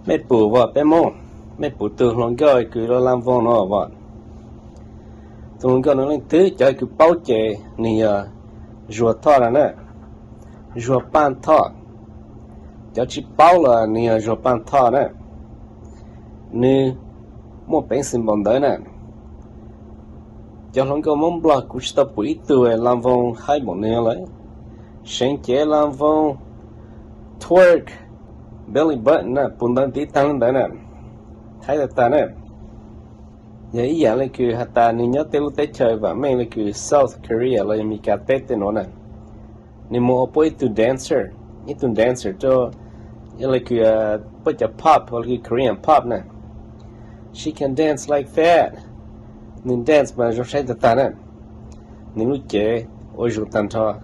Mẹ bù vợ bé mông mẹ bù từ lòng gơi cứ lo làm vong nó vợ từ lòng gơi nó lên thứ cho cứ bao chế nì rùa thọ là nè rùa pan thọ cho chỉ bao là nì rùa pan thọ nè nì một bánh xin bằng đấy nè cho lòng gơi mong bọc cũng sẽ bụi từ làm vong hai bọn nè lấy sáng chế làm vong twerk belly button nè bún đan tí tăng lên đấy nè thấy là ta nè vậy dạng là cứ hạt ta nên nhớ tới lúc tới chơi và mấy là cứ South Korea là mình cả tết tới nó nè nên mua bôi từ dancer ít từ dancer cho là cứ bôi cho pop hoặc là Korean pop nè she can dance like that nên dance mà cho thấy ta nè nên lúc chơi ôi dù tan thọ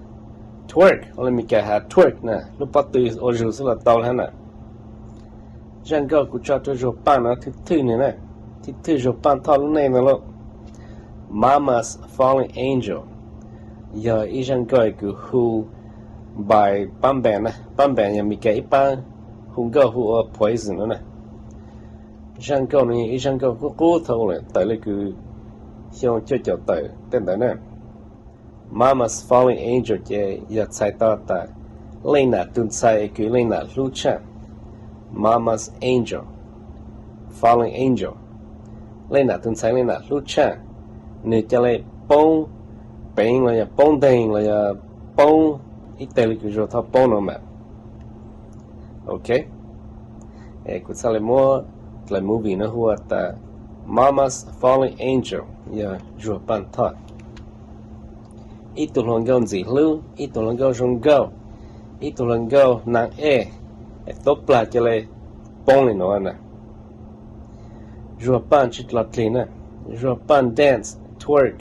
twerk hoặc là mình cả hạt twerk nè lúc bắt từ ôi dù sẽ là tao hết nè Răng gạo của cho rổ pan nó thứ này nè thứ rổ pan thọ lúc này nè lộ Mama's Falling Angel giờ ý răng gạo của who by băm bèn nhà mình kể ba hùng gạo who poison nữa nè răng gạo này ý răng gạo của cố thâu này tại là cứ xong cho tới tên đấy nè Mama's Falling Angel chế giờ sai ta lên nè tuần sai cứ lên nè lưu chạm Mama's Angel Falling Angel lên nè tuần sai lên nè lưu chạm nếu cho lấy bông bánh là bông đen là bông ít tên là cứ rồi thao bông nữa mà ok cũng sẽ lấy mua lại movie nó hùa ta Mama's Falling Angel giờ rồi bàn thọ ít tụ lòng gạo gì lưu ít tụ lòng gạo rong gạo ít tụ lòng gạo nàng tốt là cho lấy bông lên nó nè rồi bàn chít lọt lên nè rồi bàn dance twerk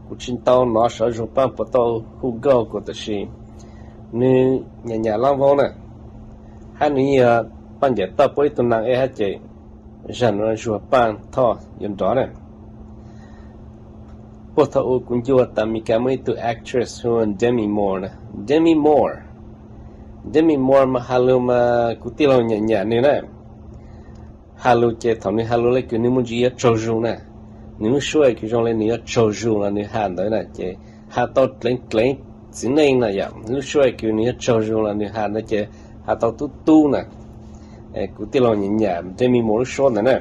của chính tao nó sợ rồi bàn bắt đầu hú gạo của ta xí như nhà làm vong nè hai người bàn giải tập với tụ nàng hết chị dần rồi bàn thọ dùng đó nè Bộ thảo cũng vô ta mi cả mấy tụ actress hơn Demi Moore nè Demi Moore mà halu mà cụ tiêu lâu nhẹ nữa nè halu chế thằng này halu lấy cứ nếu muốn gì trâu ru nè nếu muốn xuôi cứ trong lên nữa trâu ru là nếu hàn đấy nè chế hà tao lên chỉ nên là vậy nếu xuôi cứ nếu trâu ru là nếu hàn đấy chế hà tao tu nè cụ tiêu lâu nhẹ Demi Moore số nè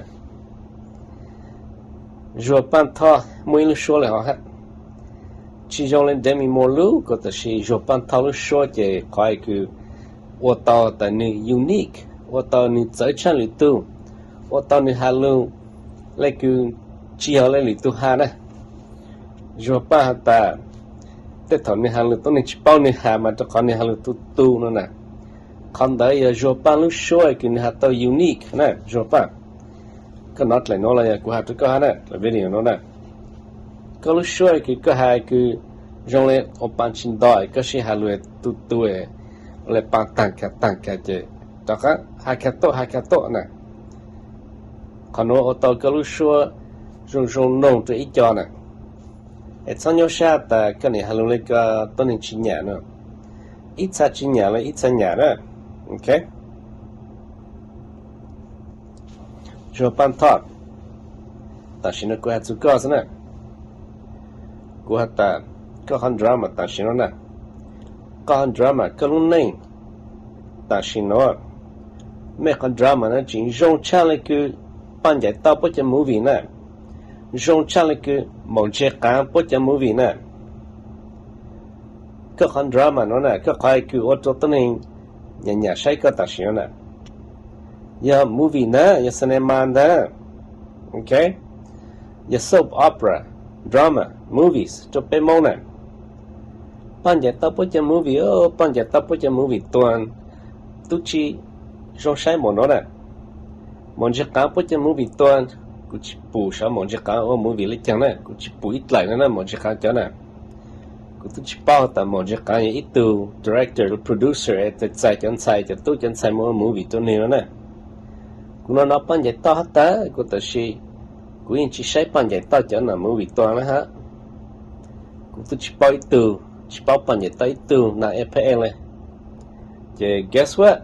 rồi pan thọ mỗi lúc số là họ hết chỉ trong lên Demi Moore lúc có thể chỉ rồi pan thọ lúc số chỉ coi cứ ô tô tại nơi unique ô tô nơi giới chân lịch tu ô tô nơi hà lưu lấy cứ chỉ họ lấy lịch tu hà nè rồi pan ta tết thọ nơi hà lưu tôi nên chỉ bao nơi hà mà cho con nơi hà lưu tu nữa nè còn đấy rồi pan lúc số cứ nơi hà tao unique nè rồi pan cái nốt lại nó là của hạt cái hạt này là video nó này cái lúc xuôi cái hai cứ trong này ở ban chín đói cái gì hà luyện tu là ban tăng cả chứ đó cả hai cái tổ này còn nó ở tàu cái lúc xuôi trong nông tới ít cho này ở trong nhau xa ta cái này hà luyện cái tôi nên chín nhà nữa ít xa chín nhà là ít xa nhà đó ok rồi ban thọ ta xin nó quay chú có nè của hạt ta có hàng drama ta xin nó nè có hàng drama có luôn này ta xin nó mấy con drama nó chỉ dùng chăn lại cứ ban giải tao bắt chân movie nè dùng chăn lại cứ một chiếc cán bắt chân movie nè có hàng drama nó nè có khai cứ ở chỗ tên nhà say có ta xin nó nè ya movie na ya cinema na okay ya soap opera drama movies cho pe mo na pan ja ta po cha movie pan ja ta po cha movie tuan tu chi jo sai mo no na mon ja ka po cha movie tuan ku chi pu sa mon ja ka o movie le chang na ku chi pu it lại na mon ja ka cha na ku tu chi pa ta mon ja ka ít tu director producer at tại chân sai cho tu chân sai mo movie to ne na cũng nó pan giải to hết ta của ta si của anh chỉ sai pan giải to cho nó movie toàn á ha cũng tôi chỉ bao pan giải to từ na FPL này chứ guess what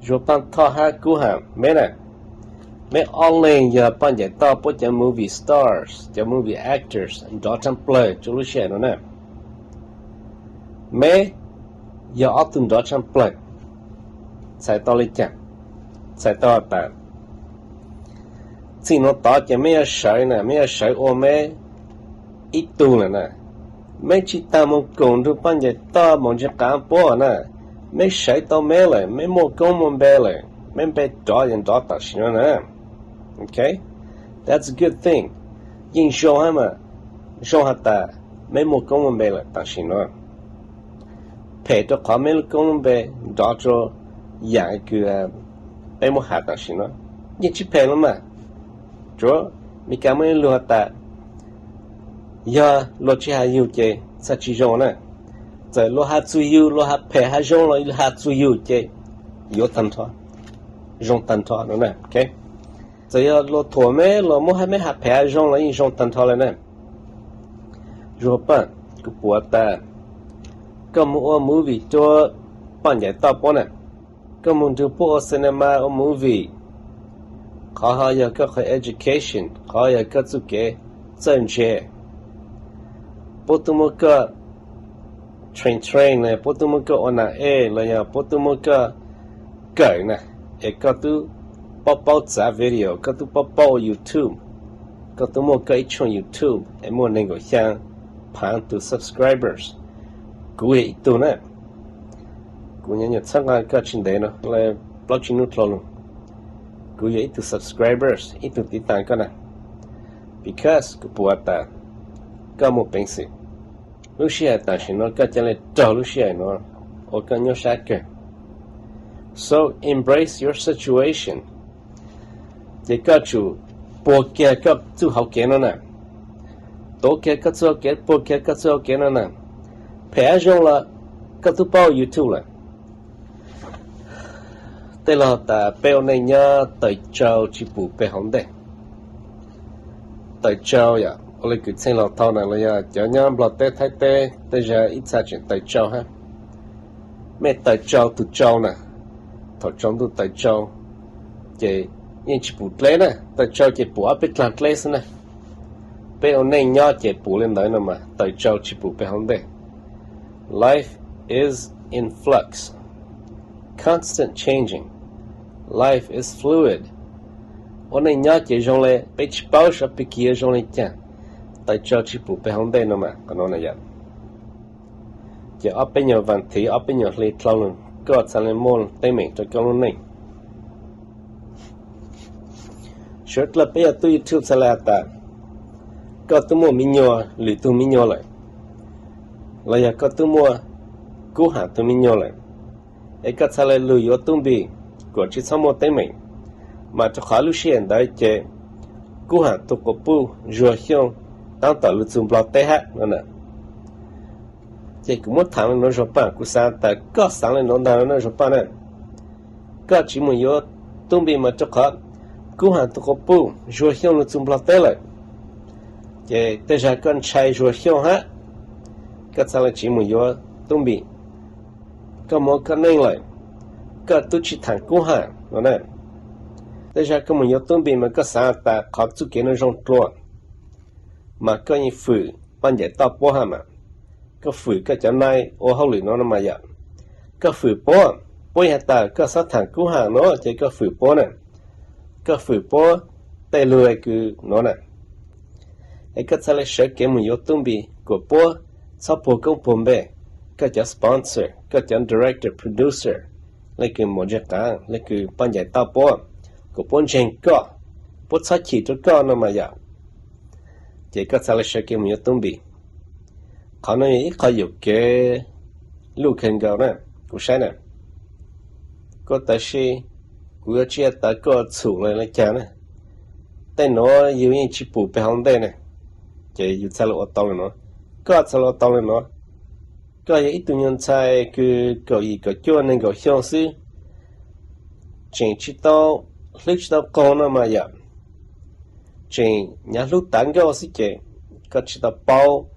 je pan tha ha ku ha me na me online ya pan ya ta po ja movie stars ja movie actors and dot and play chu lu she no na me ya atun dot and play sai to le cha sai to ta si no ta ja me ya sai na me ya sai o me ít tu là nè mấy chị ta muốn cùng được ban giờ ta muốn cho cả bộ nè mấy sai tao mê lại mấy mua công muốn bê lại mấy bê đó yên đó ta xin nè okay that's a good thing nhưng show hả mà show hả ta mấy mua công muốn bê lại ta xin nè phải cho có mấy công muốn bê đó cho dạng cái mấy mua hạt ta xin nè nhưng chỉ phải lắm mà cho mình cảm ơn luôn ta ya lo chi ha yu che sa chi zhong na zai lo ha zu yu lo ha pe ha zhong lo ha zu yu che yo tan tho zhong tan tho no na okay zai ya lo tho me lo mo ha me ha pe ha zhong lo yin zhong tan tho le na jo pa ku pu ta ka mo o movie cho pan ya ta po na ka mo du po cinema o movie kha ha ya ka education kha ya ka zu ke zhen che potumoka train ne potumoka ona la ya potumoka kai na e ka tu pop out sa video ka tu pop out YouTube ka tu mo kai chon YouTube e mo ning go xiang pan tu subscribers ku e tu na ku nya nya chang ka chin de no le blog chin nu tlo ku e tu subscribers e tu ti tan ka na because ku puata ka mo pense Lucia ta shino ka chale to Lucia no o ka nyo shaka so embrace your situation de ka chu po ke ka tu hau ke no na to ke ka chu ke po ke ka chu ke no na pe jong la ka tu pao YouTube la te la ta pe o nei nya tai chao chi pu pe hong de tai chao ya ole cứ xem lọt thao này là ya cho nhau lọt tê thay tê tê giờ ít xa chuyện tay trâu ha mẹ tay trâu tụ trâu nè thọ trong tụ tay trâu chị nhưng chỉ bụt lé nè tay trâu chị bụt áp biết làm lé nè bé ông này nhỏ chị bụt lên đấy nè mà tay trâu chỉ bụt bé không đây life is in flux constant changing life is fluid ông này nhỏ chị trong lẽ bé chỉ bao giờ bé kia trong lẽ chăng tại cho chỉ phụ pe hông đây nó mà còn nó này vậy giờ ở bên nhiều vấn thì ở bên nhiều lì trâu luôn có sản lên môn tây mình cho con luôn này short là bây giờ tôi YouTube sẽ là ta có tôi mua mình nhỏ lì tôi mình nhỏ lại là giờ có tôi mua cú hạt tôi mình nhỏ lại ấy có sẽ là lùi ở tôi bị của chỉ sau một tây mình mà cho khó lưu xuyên đấy chế cú hạt tôi có pu rùa xiong当到了中不了带哈，那呢？这个么谈了那说办，古三但各三了弄谈那说办呢？各只么有东边么这个，古汉这个不说想了中不了带了，这但是跟拆说想哈，各三了只么有东边，各么个能来，各都去谈古汉，那呢？但是各么有东边么各三但靠住给那种多。mà có những phử ban giải tao bố hả mà có phử cái chỗ này ô hậu lì nó mà vậy có phử bố hả ta có sát thẳng cứu hàng nó chỉ có phử bố nè có phử bố tay lùi cứ nó nè ấy có sẽ lấy sở kế một yếu tung bị của bố sau bố công bố bè có chỗ sponsor có chỗ director producer lấy cứ một giấc cả lấy cứ ban giải tao bố của bố chênh có bố sát chỉ cho có nó mà vậy chỉ có sẽ là sự kiện nhiều tung bị, họ nói có nhiều cái lưu khen gạo nè, cũng sai nè, có tại sao cũng chỉ tại có chủ lại là chán nè, tại nó nhiều những chỉ bù bê hông đây nè, chỉ yêu sẽ là ở tàu nó, có sẽ là ở tàu nó, có những tụi nhân sai cứ có gì có cho nên có相似，chỉ tao lúc tao con nó mà vậy. Trên nhà lúc tán cái gì chứ có chỉ tao bao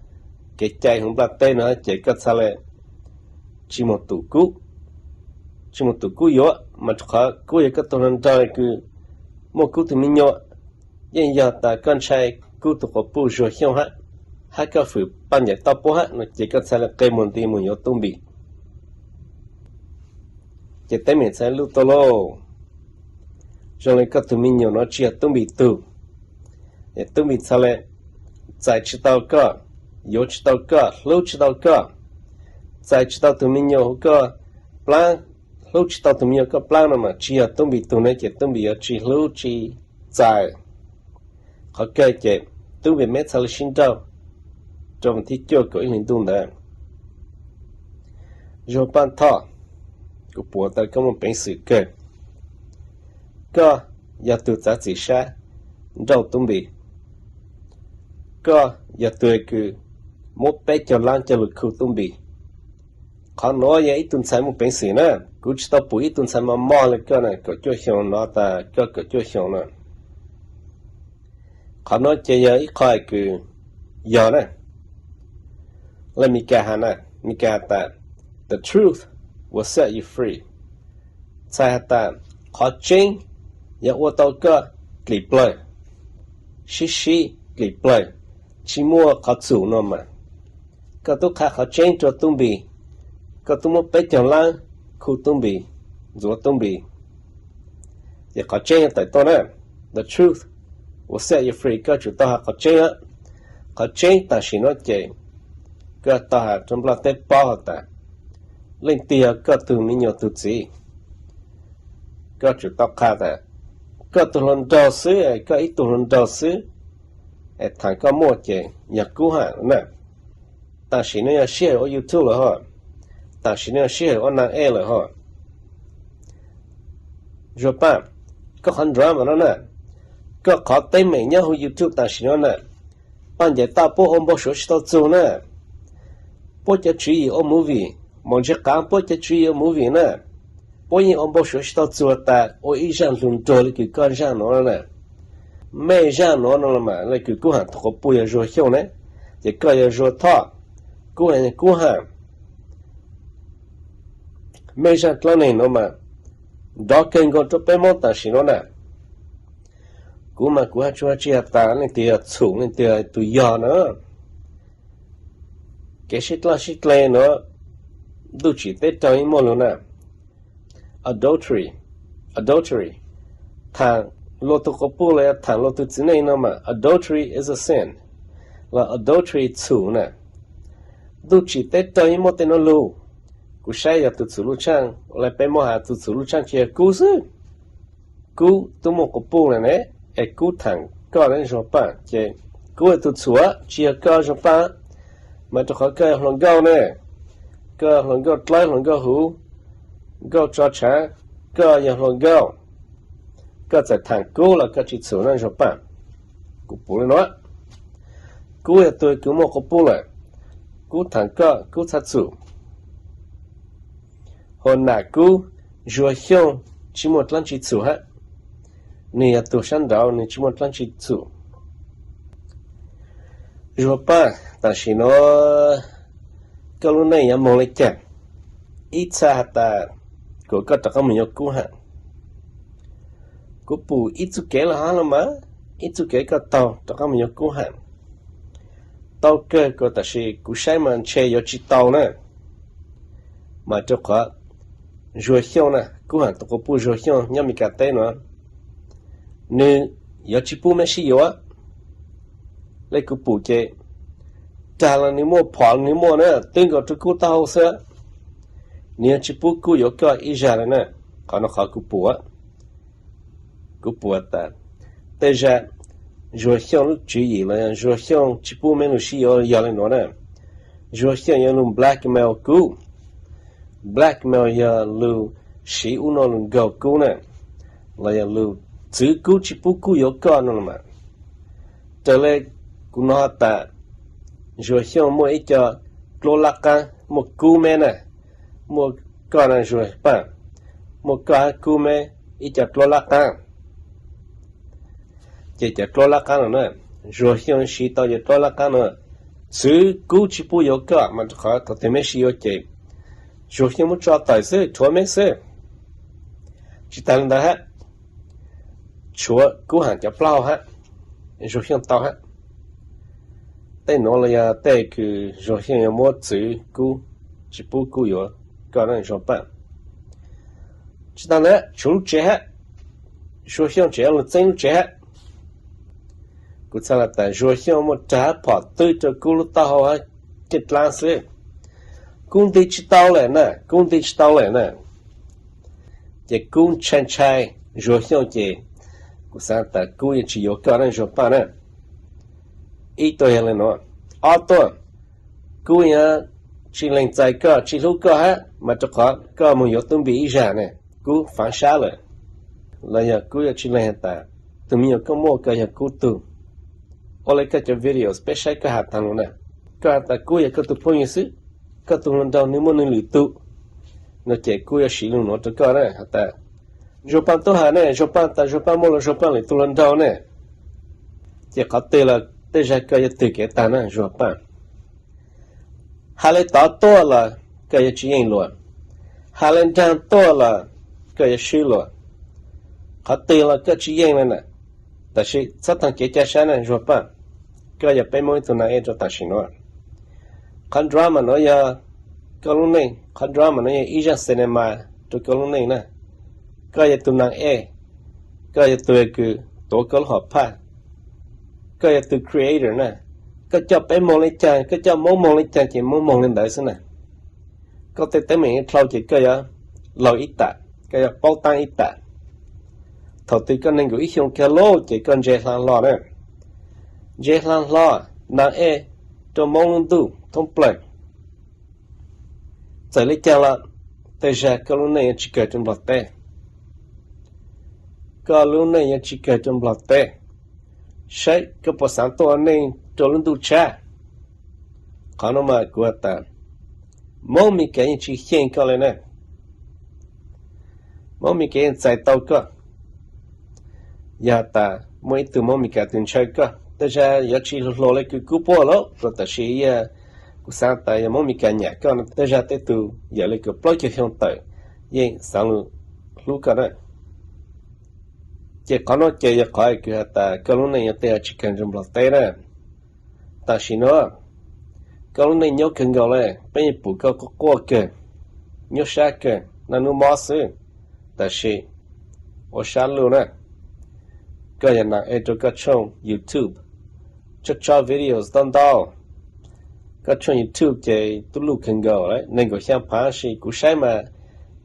cái trái không bạc tên nữa chỉ có sao lại chỉ một tủ cũ chimo tu kuyo ma chha kuyo ka to nan da ku mo ku tu minyo yen ya ta kan chai ku tu ko pu jo hyong ha ka fu pan ya ta po ha no je ka sa la kai mon ti mo yo tum bi je te me sa lu to lo jo le ka tu minyo no chi tum bi tu e tum bi sa le zai chi tao ka yo chi tao ka lo chi tao ka zai chi tao tu minyo ka plan lo chi tao tu minyo ka plan ma chi tum bi tu ne je tum bi ya chi lo chi zaiเขาเกิดเจ็บตู้เป็นเม็ดสารชินเจ้าจอมที่เจ้าก็อินดุนเดินโยปันท่อกูปวดแต่ก็มันเป็นสื่อเกิดก็อย่าตัวจัดสิชาเจ้าตุ้มบีก็อย่าตัวคือมุดไปจะล้างจะหลุดคู่ตุ้มบีเขาน้อยยังอีตุนใส่มันเป็นสื่อนะกูจะต้องปุ๋ยตุนใส่มามอเลยก็นะก็ช่วยเหี่ยวน้อแต่ก็ช่วยเหี่ยวนะเขาน้อยจะยังอีกข้อคือยอนะและมีการหานะมีการแต่ the truth will set you free ใช่แต่ขอจริงอย่าอวดตัวก็กลีบเลยชิกลีบเลยชิมัวเขาสูงนมาก็ตุกขาเขาจริงตัวตุ้มบีก็ตุ้มไปจังล่างคู่ตุ้มบีจัวตุ้มบีอย่าเขาจริงแต่ตัวนั้น the truth will set you free ก็จุดต่อหาเขาจริงเขาจริงแต่สินว่าเจก็ต่อหาจำเป็นเตปอแต่เล่นเตียก็ตัวมีอยู่ตัวจีก็จุดต่อขาแต่ก็ตัวลนดอซื้อก็อีตัวลนดอซื้อไอ้ทางก็มั่วเจอยากกู้หานะแต่สินเนี่ยเชื่อว่า YouTube เลยฮะแต่สินเนี่ยเชื่อว่านางเอเลยฮะจบป่ะก็คันดราม่าแล้วนะก็ขอเต็มเนี่ยหู YouTube แต่สินเนี่ยปัญญาตาพวกอมบ่ชดตัวจูนะพวกจะชี้อม movie มันจะการพวกจะชี้อม movie นะพวกยังอมบ่ชดตัวจูแต่โอ้ยจังลุนโตเลยคือการจังนอนนะไม่จังนอนละมาเลยคือกูหันทุกปุยจะเหี่ยวนะจะก็จะจะท่อกูหันไม่จังกลั่นเองมาดอกเก่งก็จะไปมองแต่สินนะกูมากูหาชัวร์เจียตาเนี่ยเตียสูงเนี่ยเตียตัวยอเนาะแกชิดละเนาะดูจิตเตตอยมอลนะ adultery ทางโลตุกปูเลยทางโลตุจินเนนะมา adultery is a sin ละ adultery สูงนะดูจิตเตตอยมอเตนโลกูใช้ยาตุสุลุช่างเลยไปมหาตุสุลุช่างเชียกูซึกูตุมกปูเลยเนี่ยไอ้กูทางก็เล่นจบป่ะเจกูตุสัวเชียก็จบป่ะมาจะขอเกิดหลงเก้าเนี่ยก็หลงเก้าใกล้หลงเก้าหูเก้าจอช้าก็ยังหลงเก้าก็จะทางกูแล้วก็จิตสัวนั่นจบป่ะกูปูเลยเนาะกูไอ้ตัวกูมกปูเลยกูทางก็กูทัดสูคนหน้ากูจัวเขียวชิมดลันจิตสัวฮะนี่ตัวฉันดาวนี่ชิมดลันจิตสูจัวป่ะแต่สิโนก็รู้ในยามองเลยแก่อีชาตากูก็ตะก็มียกูฮะกูปูอีจุเกละฮะละมาอีจุเกก็ตอตะก็มียกูฮะตอเกก็แต่สิกูใช้มันเชยจิตตอนะมาจะขอจัวเขียวนะกูฮะตะก็ปูจัวเขียวยังมีกาเต้เนาะนี่ยาจิปูไม่ใช่ยอเลยกูปูเจจาลนิโมพอลนิโมเนี่ยตึงก็จะกูเต้าเสือเนี่ยจิปูกูยก็อีจาระเนี่ยเขาเนาะเขากูปูแต่จะจัวเขียวลูกจีเลยจัวเขียวจิปูไม่รู้สิยอเลยเนาะเนี่ยจัวเขียวยังลุง blackmail กู blackmail ยังลุงสีอุนลุงเกากูเนี่ยเลยยังลุงซื้อกูจิปูกูยกก่อนนั่นมาแต่เลยกูน่าแต่จัวเขียวมัวอีจะกลัวลักกันมัวกูแม่น่ะมัวก่อนนั่นจัวป่ะมัวก่อนกูแม่อีจะกลัวลักกันจะกลัวลักกันนั่นจัวเขียวสีต่อจะกลัวลักกันนั่นซื้อกูจิปูยกก่อนมันขอตัวเต็มไม่สิโอเคจัวเขียวมัวจอดต่อยซื้อทัวไม่ซื้อ chỉ tận đó hết chúa cú hàng cho plau hết rồi hiện tao hết tên nó là tên cứ rồi hiện mua chữ cú chỉ bù cú yếu cái này rồi bạn chỉ tận đó chúng chết hết rồi hiện chết là chân chết hết cú sao là tại rồi hiện mua trả bỏ tới cho cú lúc tao hết chết lan xí cũng đi chỉ tao lại nè cũng đi chỉ tao lại nè chỉ cũng chân trai rồi hiện chỉ cú sao tại cú chỉ yếu cái này rồi bạn nè ít tuổi là nó ở tuổi cú nhà chỉ lên trái cơ chỉ lúc cơ hết mà cho khó cơ một yếu tố bị ra nè cú phản xạ lại là giờ cú chỉ lên ta tụi mình có mua cái giờ cú tu ở lại cái video special cái hạt thằng nè cái ta cú giờ cái tụi phong như thế cái tụi nó đâu nếu muốn luyện tu nó chỉ cú giờ sử dụng nó cho cái này hạt ta rồi bạn tu hà nè rồi bạn mua rồi bạn lại tụi nó đâu nè chỉ có tiền là để ra cái tự cái ta nè rồi bạn hà lên tao to là cái chỉ yên luôn hà lên trang to là cái sử luôn có tiền là cái chỉ yên nèแต่是这趟节假山呢说办个也被某种那一种大型了看 drama 呢呀个路内看 drama 呢也一样 cinema 就个路内呢个也都能个也对个多个好拍个也对 creator 呢个叫被某类讲个叫某类讲就某类的是呢个对对面跳起个呀老一打个呀包单一打thầu tư con nên gửi xong cái lô chỉ con dễ làm lo nè dễ làm lo nàng cho mong tu thông plei tại lấy chăng là tại sao cái lúc này chỉ kể trong lọt tê cái lúc này chỉ kể trong lọt tê sai cái bộ sáng to này cho luôn tu cha còn nó mà của ta mong mình cái chỉ hiện cái này nè mong mình cái giải tao cơ ya ta mỗi từ mỗi cái tin chơi cơ, tất ra ya chỉ lo lấy cái cú bỏ lo, rồi ta chỉ ya cú sáng ta ya mỗi cái nhạc cơ, tất ra tới từ ya lấy cái plug cái hiện tại, vậy sáng lúc cái này, chỉ có nó chỉ ya coi cái ta cái lúc này ya tới chỉ cần dùng lót tay này, ta chỉ nói cái lúc này nhớ cần gọi lại, bây giờ bù cái qua cái, nhớ sát cái, nó nu mỏ xí, ta chỉ ở sát luôn này cái nhà này cho các channel YouTube cho videos đăng đào các channel YouTube thì tôi lúc cần gọi đấy nên có xem phá sĩ cũng sai mà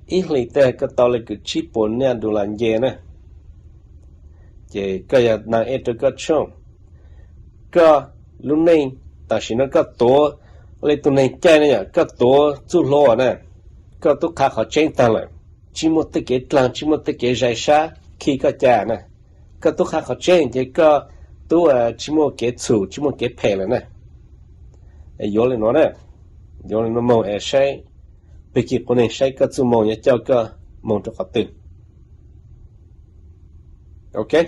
ít lý tế cái tao là cái chip bốn nhà đồ làm gì nè thì cái nhà này cho các channel cái lúc này ta chỉ nói cái tổ lấy tụi này chơi này cái tổ chú lo nè cái tổ khác họ chơi tăng lại chỉ một cái làm chỉ một cái giải sa khi cái cha nè cái tôi khác họ chơi thì cái tôi chỉ một cái chủ chỉ một cái phe này nè yếu lên nó nè yếu lên nó mong sai bây giờ con này sai cái chủ mong nhớ cho cái mong cho cái từ ok